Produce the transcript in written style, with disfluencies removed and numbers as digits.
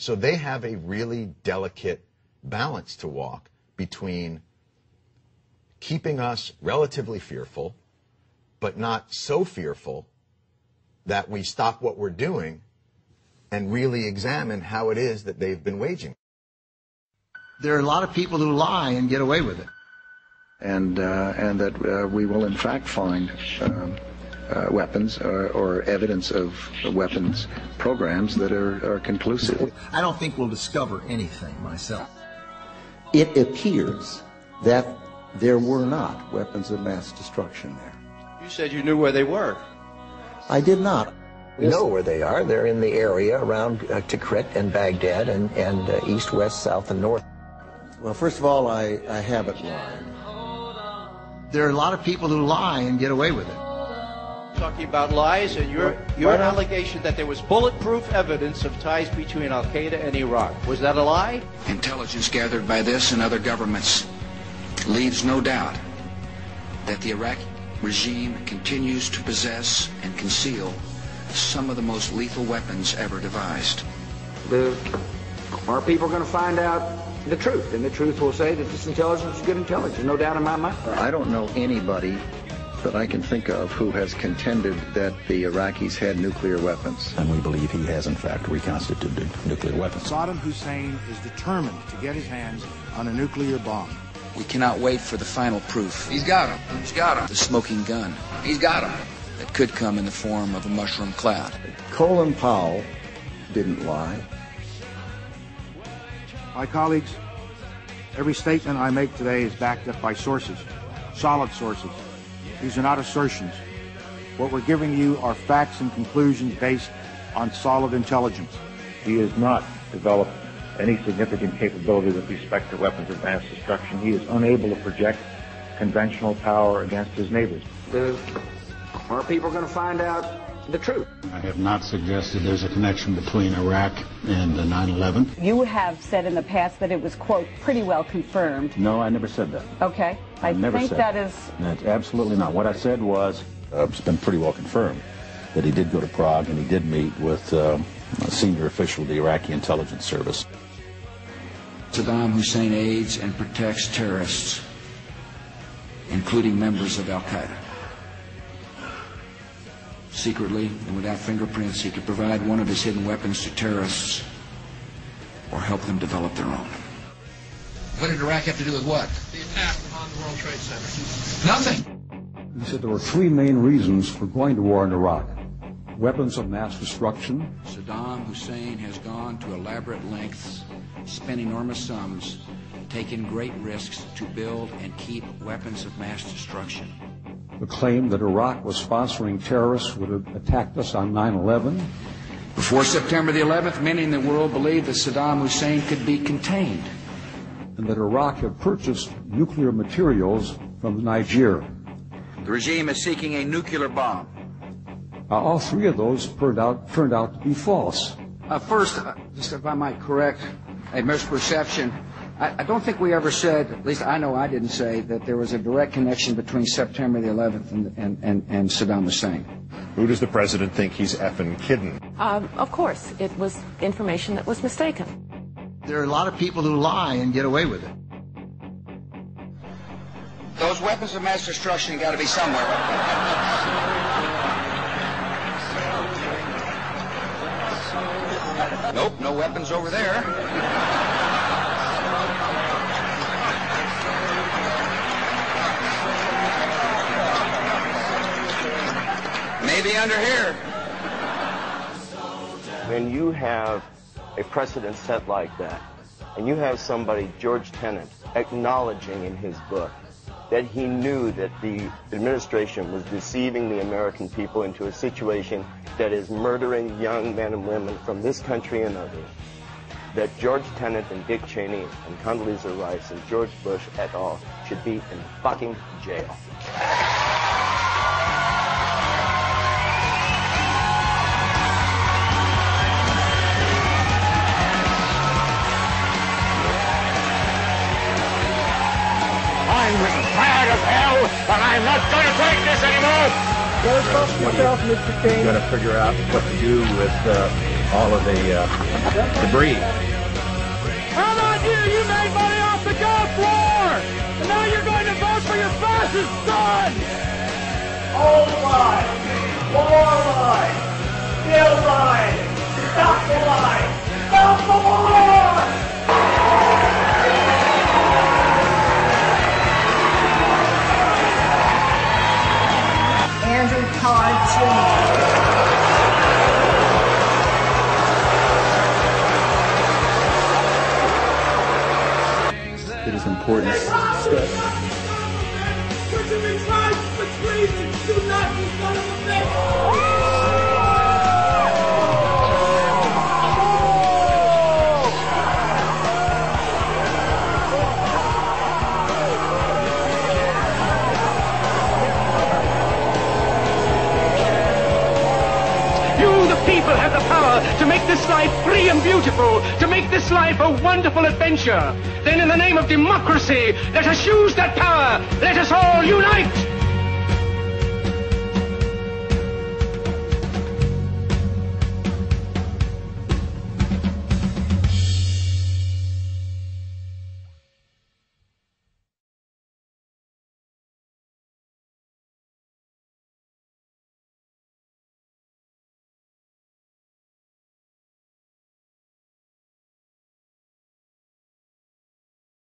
So they have a really delicate balance to walk between keeping us relatively fearful, but not so fearful that we stop what we're doing and really examine how it is that they've been waging. There are a lot of people who lie and get away with it. And that we will in fact find weapons or evidence of weapons programs that are conclusive. I don't think we'll discover anything myself. It appears that there were not weapons of mass destruction there. You said you knew where they were. I did not. We know where they are. They're in the area around Tikrit and Baghdad and east, west, south, and north. Well, first of all, I haven't lied. There are a lot of people who lie and get away with it. Talking about lies and your allegation that there was bulletproof evidence of ties between Al-Qaeda and Iraq. Was that a lie? Intelligence gathered by this and other governments leaves no doubt that the Iraqi regime continues to possess and conceal some of the most lethal weapons ever devised. Our people are going to find out the truth, and the truth will say that this intelligence is good intelligence, no doubt in my mind. I don't know anybody that I can think of who has contended that the Iraqis had nuclear weapons. And we believe he has, in fact, reconstituted nuclear weapons. Saddam Hussein is determined to get his hands on a nuclear bomb. We cannot wait for the final proof. He's got him. He's got him. The smoking gun. He's got him. That could come in the form of a mushroom cloud. Colin Powell didn't lie. My colleagues, every statement I make today is backed up by sources, solid sources. These are not assertions. What we're giving you are facts and conclusions based on solid intelligence. He has not developed any significant capability with respect to weapons of mass destruction. He is unable to project conventional power against his neighbors. Our people are going to find out the truth. I have not suggested there's a connection between Iraq and 9/11. You have said in the past that it was, quote, pretty well confirmed. No, I never said that. Okay. I never think said that is... That's absolutely not. What I said was, it's been pretty well confirmed that he did go to Prague and he did meet with a senior official of the Iraqi intelligence service. Saddam Hussein aids and protects terrorists, including members of Al-Qaeda. Secretly and without fingerprints, he could provide one of his hidden weapons to terrorists or help them develop their own. What did Iraq have to do with what? The attack on the World Trade Center. Nothing. He said there were three main reasons for going to war in Iraq. Weapons of mass destruction. Saddam Hussein has gone to elaborate lengths, spent enormous sums, taken great risks to build and keep weapons of mass destruction. The claim that Iraq was sponsoring terrorists would have attacked us on 9/11. Before September the 11th, many in the world believed that Saddam Hussein could be contained. And that Iraq had purchased nuclear materials from Niger. The regime is seeking a nuclear bomb. All three of those turned out to be false. First, just if I might correct a misperception, I don't think we ever said, at least I know I didn't say, that there was a direct connection between September the 11th and Saddam Hussein. Who does the president think he's effing kidding? Of course, it was information that was mistaken. There are a lot of people who lie and get away with it. Those weapons of mass destruction got to be somewhere. Nope, no weapons over there. Maybe under here. When you have a precedent set like that, and you have somebody, George Tenet, acknowledging in his book that he knew that the administration was deceiving the American people into a situation that is murdering young men and women from this country and others, that George Tenet and Dick Cheney and Condoleezza Rice and George Bush et al. Should be in fucking jail. I'm tired of hell, but I'm not going to take this anymore. You've got to figure out what to do with all of the debris. How about you? You made money off the Gulf War! And now you're going to vote for your fascist son! Old lie! War lie! Still lie! Stop the lie! Stop the war! Andrew Todd Jr. It is important step. People have the power to make this life free and beautiful, to make this life a wonderful adventure. Then in the name of democracy, let us use that power. Let us all unite.